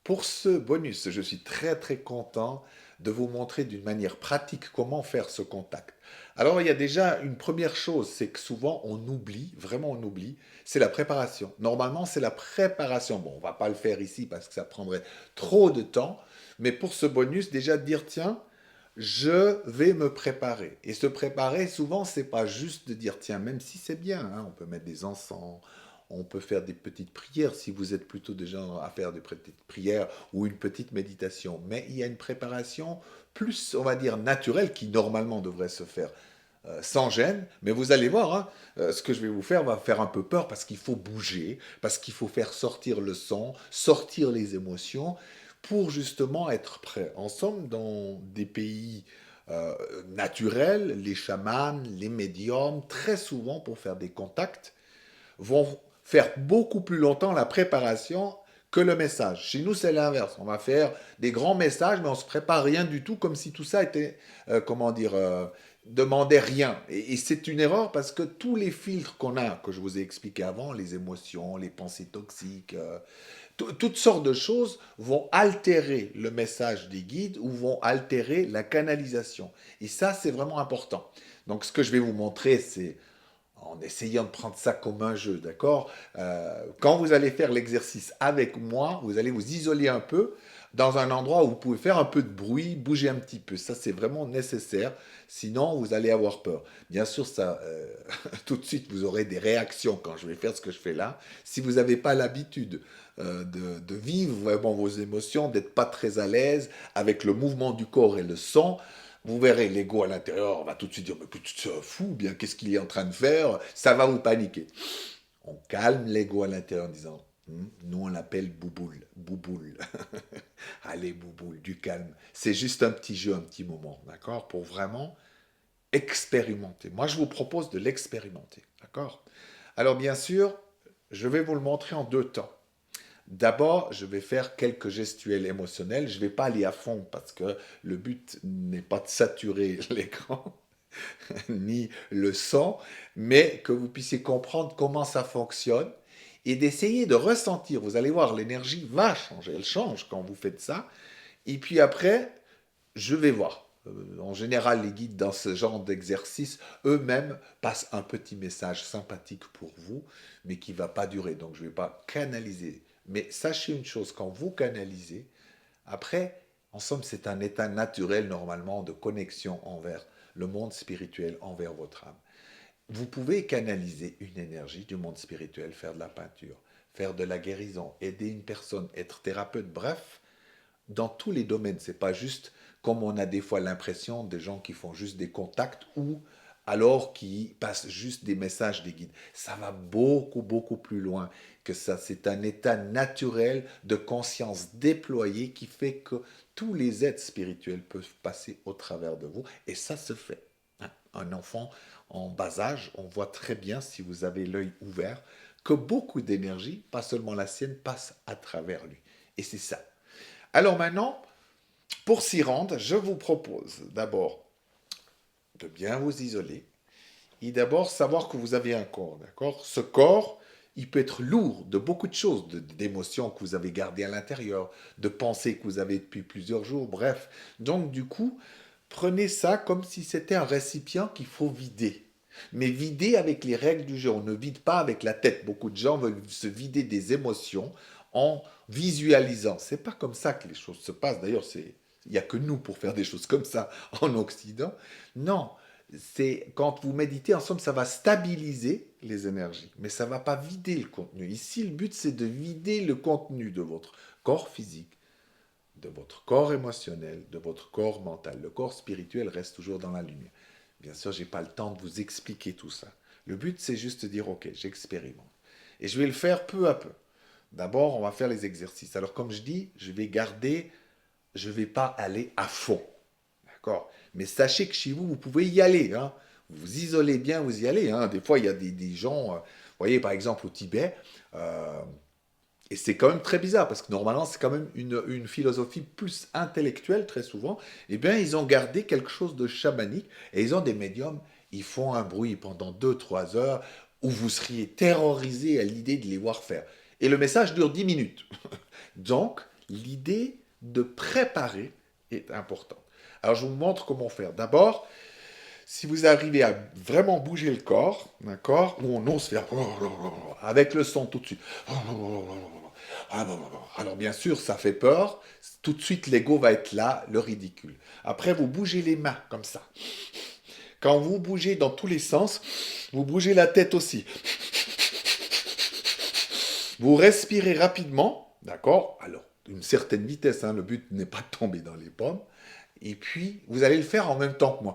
Pour ce bonus, je suis très très content de vous montrer d'une manière pratique comment faire ce contact. Alors il y a déjà une première chose, c'est que souvent on oublie, vraiment on oublie, c'est la préparation. Normalement c'est la préparation. Bon, on va pas le faire ici parce que ça prendrait trop de temps, mais pour ce bonus, déjà dire tiens, je vais me préparer. Et se préparer, souvent, c'est pas juste de dire, tiens, même si c'est bien, hein, on peut mettre des encens, on peut faire des petites prières si vous êtes plutôt des gens à faire des petites prières ou une petite méditation. Mais il y a une préparation plus, on va dire, naturelle qui normalement devrait se faire sans gêne. Mais vous allez voir, hein, ce que je vais vous faire va faire un peu peur parce qu'il faut bouger, parce qu'il faut faire sortir le son, sortir les émotions pour justement être prêt. En somme, dans des pays euh, naturels, les chamans, les médiums, très souvent pour faire des contacts, vont faire beaucoup plus longtemps la préparation que le message. Chez nous, c'est l'inverse. On va faire des grands messages, mais on se prépare rien du tout, comme si tout ça était, comment dire, demandait rien. Et c'est une erreur parce que tous les filtres qu'on a, que je vous ai expliqué avant, les émotions, les pensées toxiques, toutes sortes de choses vont altérer le message des guides ou vont altérer la canalisation. Et ça, c'est vraiment important. Donc, ce que je vais vous montrer, c'est en essayant de prendre ça comme un jeu, d'accord. Quand vous allez faire l'exercice avec moi, vous allez vous isoler un peu dans un endroit où vous pouvez faire un peu de bruit, bouger un petit peu. Ça, c'est vraiment nécessaire. Sinon, vous allez avoir peur. Bien sûr, ça, tout de suite, vous aurez des réactions quand je vais faire ce que je fais là. Si vous n'avez pas l'habitude de vivre vraiment vos émotions, d'être pas très à l'aise avec le mouvement du corps et le son, vous verrez, l'ego à l'intérieur va tout de suite dire, mais tu te fous, bien, qu'est-ce qu'il est en train de faire? Ça va vous paniquer. On calme l'ego à l'intérieur en disant, nous on l'appelle bouboule, bouboule. Allez, bouboule, du calme. C'est juste un petit jeu, un petit moment, d'accord? Pour vraiment expérimenter. Moi, je vous propose de l'expérimenter, d'accord? Alors, bien sûr, je vais vous le montrer en deux temps. D'abord, je vais faire quelques gestuels émotionnels. Je ne vais pas aller à fond parce que le but n'est pas de saturer l'écran ni le son, mais que vous puissiez comprendre comment ça fonctionne et d'essayer de ressentir. Vous allez voir, l'énergie va changer. Elle change quand vous faites ça. Et puis après, je vais voir. En général, les guides dans ce genre d'exercice, eux-mêmes, passent un petit message sympathique pour vous, mais qui ne va pas durer. Donc, je ne vais pas canaliser. Mais sachez une chose, quand vous canalisez, après, en somme, c'est un état naturel normalement de connexion envers le monde spirituel, envers votre âme. Vous pouvez canaliser une énergie du monde spirituel, faire de la peinture, faire de la guérison, aider une personne, être thérapeute, bref, dans tous les domaines. C'est pas juste comme on a des fois l'impression des gens qui font juste des contacts ou alors qui passent juste des messages des guides. Ça va beaucoup, beaucoup plus loin que ça. C'est un état naturel de conscience déployée qui fait que tous les êtres spirituels peuvent passer au travers de vous. Et ça se fait. Un enfant en bas âge, on voit très bien, si vous avez l'œil ouvert, que beaucoup d'énergie, pas seulement la sienne, passe à travers lui. Et c'est ça. Alors maintenant, pour s'y rendre, je vous propose d'abord de bien vous isoler et d'abord savoir que vous avez un corps, d'accord? Ce corps, il peut être lourd de beaucoup de choses, d'émotions que vous avez gardées à l'intérieur, de pensées que vous avez depuis plusieurs jours, bref. Donc du coup, prenez ça comme si c'était un récipient qu'il faut vider. Mais vider avec les règles du jeu. On ne vide pas avec la tête. Beaucoup de gens veulent se vider des émotions en visualisant. C'est pas comme ça que les choses se passent. D'ailleurs, il n'y a que nous pour faire des choses comme ça en Occident. Non, c'est quand vous méditez, en somme, ça va stabiliser les énergies, mais ça ne va pas vider le contenu. Ici, le but, c'est de vider le contenu de votre corps physique, de votre corps émotionnel, de votre corps mental. Le corps spirituel reste toujours dans la lumière. Bien sûr, je n'ai pas le temps de vous expliquer tout ça. Le but, c'est juste de dire, ok, j'expérimente. Et je vais le faire peu à peu. D'abord, on va faire les exercices. Alors, comme je dis, je vais garder, je ne vais pas aller à fond. D'accord. Mais sachez que chez vous, vous pouvez y aller. Hein. Vous vous isolez bien, vous y allez. Hein. Des fois, il y a des gens, vous voyez, par exemple au Tibet, euh, et c'est quand même très bizarre parce que normalement, c'est quand même une philosophie plus intellectuelle, très souvent. Eh bien, ils ont gardé quelque chose de chamanique et ils ont des médiums. Ils font un bruit pendant 2 3 heures où vous seriez terrorisé à l'idée de les voir faire. Et le message dure 10 minutes. Donc, L'idée de préparer est importante. Alors, je vous montre comment faire. D'abord, si vous arrivez à vraiment bouger le corps, d'accord, où on ose faire avec le son tout de suite. Alors bien sûr, ça fait peur. Tout de suite, l'ego va être là, le ridicule. Après, vous bougez les mains comme ça. Quand vous bougez dans tous les sens, vous bougez la tête aussi. Vous respirez rapidement, d'accord? Alors, une certaine vitesse, hein, le but n'est pas de tomber dans les pommes. Et puis, vous allez le faire en même temps que moi.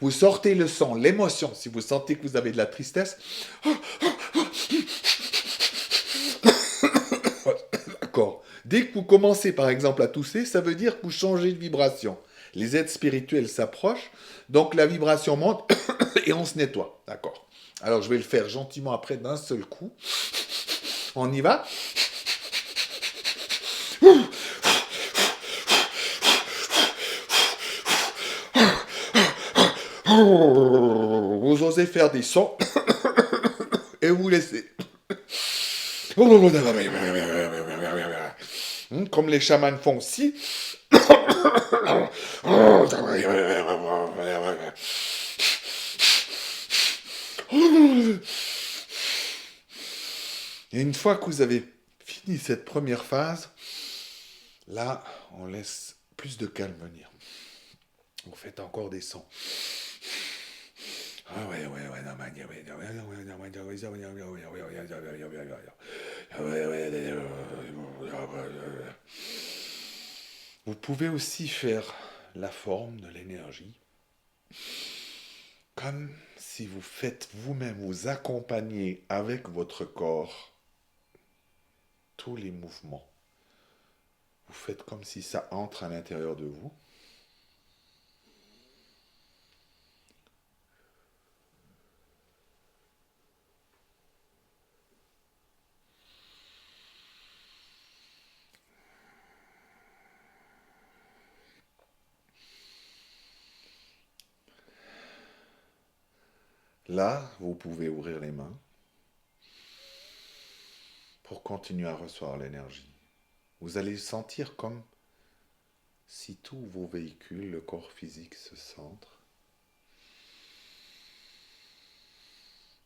Vous sortez le son, l'émotion. Si vous sentez que vous avez de la tristesse, d'accord. Dès que vous commencez, par exemple, à tousser, ça veut dire que vous changez de vibration. Les aides spirituelles s'approchent, donc la vibration monte et on se nettoie, d'accord. Alors, je vais le faire gentiment après d'un seul coup. On y va. Vous osez faire des sons et vous laissez. Comme les chamans font si. Et une fois que vous avez fini cette première phase, là, on laisse plus de calme venir. Vous faites encore des sons. Vous pouvez aussi faire la forme de l'énergie, comme si vous faites vous-même, vous accompagner avec votre corps tous les mouvements. Vous faites comme si ça entre à l'intérieur de vous. Là, vous pouvez ouvrir les mains pour continuer à recevoir l'énergie. Vous allez sentir comme si tous vos véhicules, le corps physique se centre.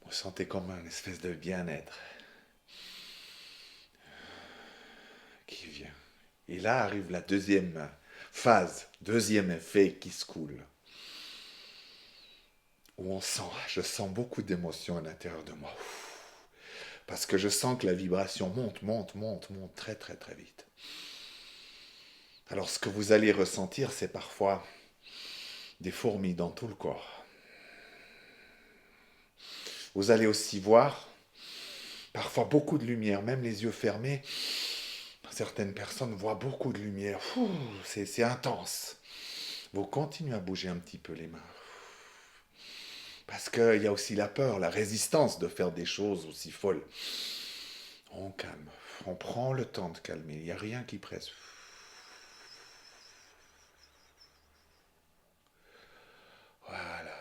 Vous sentez comme une espèce de bien-être qui vient. Et là arrive la deuxième phase, deuxième effet qui se coule. Où je sens beaucoup d'émotions à l'intérieur de moi. Parce que je sens que la vibration monte très très très vite. Alors ce que vous allez ressentir, c'est parfois des fourmis dans tout le corps. Vous allez aussi voir parfois beaucoup de lumière, même les yeux fermés. Certaines personnes voient beaucoup de lumière. C'est intense. Vous continuez à bouger un petit peu les mains. Parce qu'il y a aussi la peur, la résistance de faire des choses aussi folles. On calme. On prend le temps de calmer. Il n'y a rien qui presse. Voilà.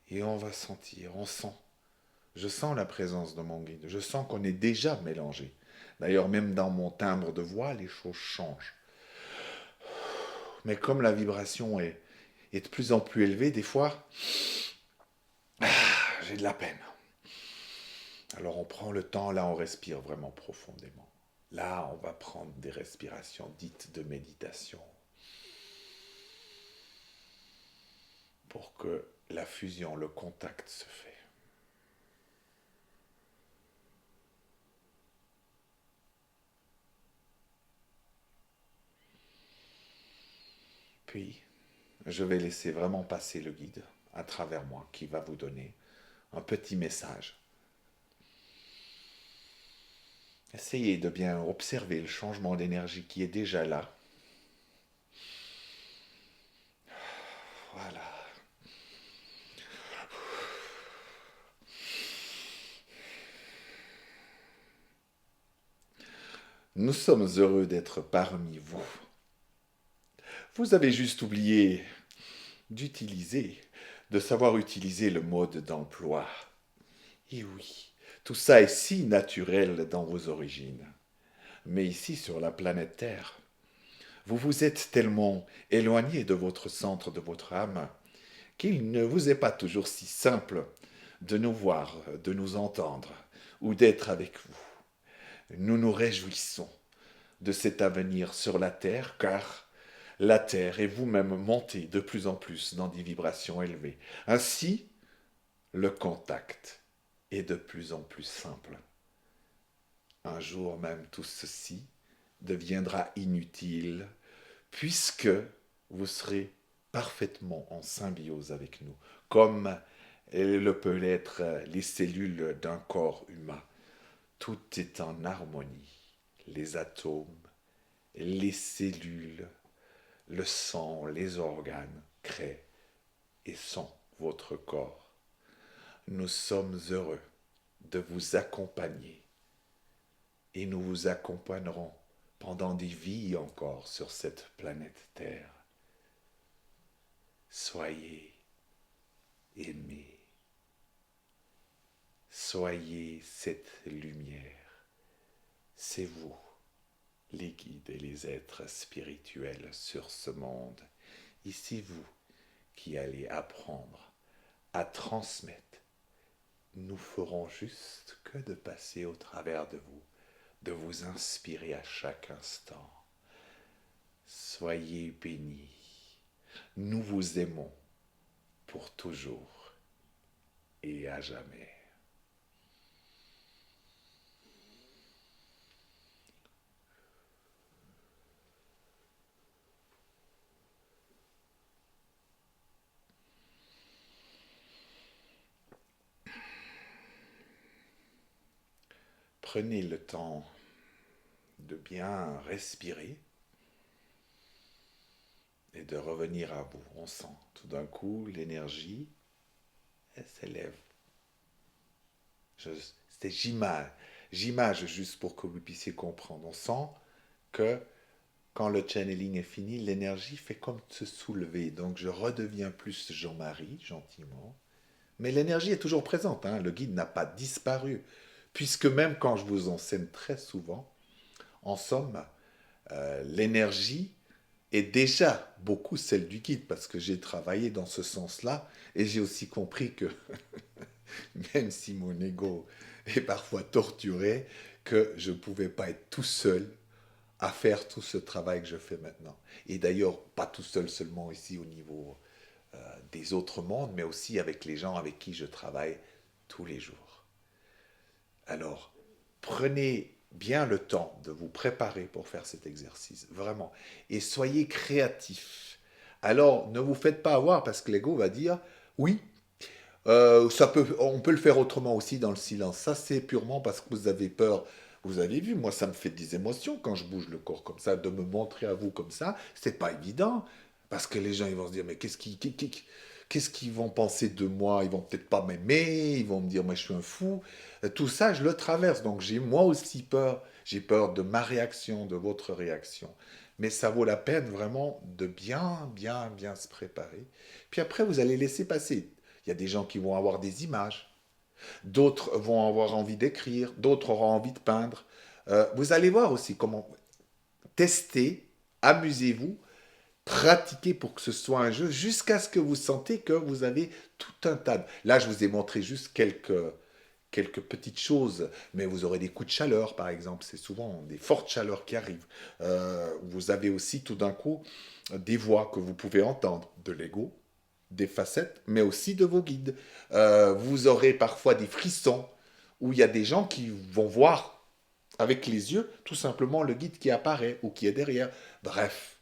Et on va sentir, on sent. Je sens la présence de mon guide. Je sens qu'on est déjà mélangé. D'ailleurs, même dans mon timbre de voix, les choses changent. Mais comme la vibration est de plus en plus élevée, des fois, j'ai de la peine. Alors on prend le temps, là on respire vraiment profondément. Là on va prendre des respirations dites de méditation pour que la fusion, le contact se fait. Puis, je vais laisser vraiment passer le guide à travers moi qui va vous donner un petit message. Essayez de bien observer le changement d'énergie qui est déjà là. Voilà. Nous sommes heureux d'être parmi vous. Vous avez juste oublié de savoir utiliser le mode d'emploi. Et oui, Tout ça est si naturel dans vos origines. Mais ici, sur la planète Terre, vous vous êtes tellement éloigné de votre centre, de votre âme, qu'il ne vous est pas toujours si simple de nous voir, de nous entendre ou d'être avec vous. Nous nous réjouissons de cet avenir sur la Terre, car la Terre et vous-même montez de plus en plus dans des vibrations élevées. Ainsi, le contact est de plus en plus simple. Un jour même tout ceci deviendra inutile, puisque vous serez parfaitement en symbiose avec nous, comme le peuvent l'être les cellules d'un corps humain. Tout est en harmonie. Les atomes, les cellules, le sang, les organes créent et sont votre corps. Nous sommes heureux de vous accompagner et nous vous accompagnerons pendant des vies encore sur cette planète Terre. Soyez aimés. Soyez cette lumière. C'est vous, les guides et les êtres spirituels sur ce monde. Ici vous qui allez apprendre à transmettre. Nous ferons juste que de passer au travers de vous inspirer à chaque instant. Soyez bénis. Nous vous aimons pour toujours et à jamais. Prenez le temps de bien respirer et de revenir à vous. On sent tout d'un coup l'énergie, elle s'élève. C'était j'image juste pour que vous puissiez comprendre. On sent que quand le channeling est fini, l'énergie fait comme se soulever. Donc je redeviens plus Jean-Marie, gentiment. Mais l'énergie est toujours présente, hein. Le guide n'a pas disparu. Puisque même quand je vous enseigne très souvent, en somme, l'énergie est déjà beaucoup celle du guide, parce que j'ai travaillé dans ce sens-là, et j'ai aussi compris que, même si mon ego est parfois torturé, que je ne pouvais pas être tout seul à faire tout ce travail que je fais maintenant. Et d'ailleurs, pas tout seul seulement ici au niveau des autres mondes, mais aussi avec les gens avec qui je travaille tous les jours. Alors, prenez bien le temps de vous préparer pour faire cet exercice, vraiment. Et soyez créatifs. Alors, ne vous faites pas avoir parce que l'ego va dire, oui, on peut le faire autrement aussi dans le silence. Ça, c'est purement parce que vous avez peur. Vous avez vu, moi, ça me fait des émotions quand je bouge le corps comme ça, de me montrer à vous comme ça. C'est pas évident parce que les gens, ils vont se dire, mais qu'est-ce qu'ils vont penser de moi? Ils vont peut-être pas m'aimer. Ils vont me dire, moi, je suis un fou. Tout ça, je le traverse. Donc, j'ai moi aussi peur. J'ai peur de ma réaction, de votre réaction. Mais ça vaut la peine vraiment de bien, bien, bien se préparer. Puis après, vous allez laisser passer. Il y a des gens qui vont avoir des images, d'autres vont avoir envie d'écrire, d'autres auront envie de peindre. Vous allez voir aussi comment tester, amusez-vous, pratiquez pour que ce soit un jeu jusqu'à ce que vous sentez que vous avez tout un tas. Là, je vous ai montré juste quelques petites choses, mais vous aurez des coups de chaleur, par exemple. C'est souvent des fortes chaleurs qui arrivent. Vous avez aussi tout d'un coup des voix que vous pouvez entendre, de l'ego, des facettes, mais aussi de vos guides. Vous aurez parfois des frissons où il y a des gens qui vont voir avec les yeux tout simplement le guide qui apparaît ou qui est derrière. Bref,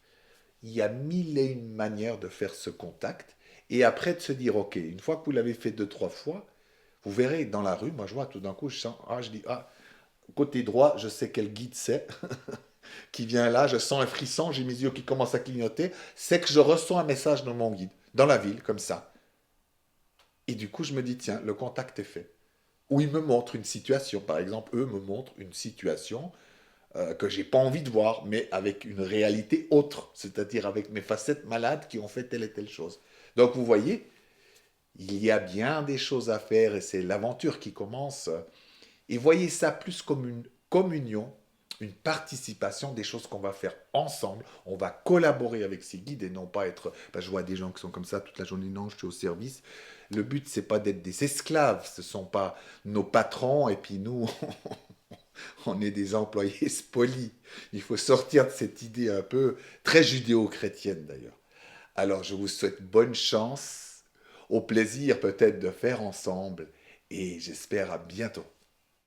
il y a mille et une manières de faire ce contact et après de se dire, ok, une fois que vous l'avez fait deux, trois fois, vous verrez dans la rue, moi je vois tout d'un coup, je sens, je dis, côté droit, je sais quel guide c'est qui vient là, je sens un frisson, j'ai mes yeux qui commencent à clignoter, c'est que je reçois un message de mon guide, dans la ville, comme ça. Et du coup, je me dis, tiens, le contact est fait. Ou ils me montrent une situation, par exemple, eux me montrent une situation que j'ai pas envie de voir, mais avec une réalité autre, c'est-à-dire avec mes facettes malades qui ont fait telle et telle chose. Donc vous voyez, il y a bien des choses à faire et c'est l'aventure qui commence. Et voyez ça plus comme une communion, une participation des choses qu'on va faire ensemble. On va collaborer avec ces guides et non pas être. Ben, je vois des gens qui sont comme ça toute la journée. Non, je suis au service. Le but, c'est pas d'être des esclaves. Ce sont pas nos patrons et puis nous, on est des employés spolis. Il faut sortir de cette idée un peu très judéo-chrétienne d'ailleurs. Alors, je vous souhaite bonne chance, au plaisir peut-être de faire ensemble et j'espère à bientôt.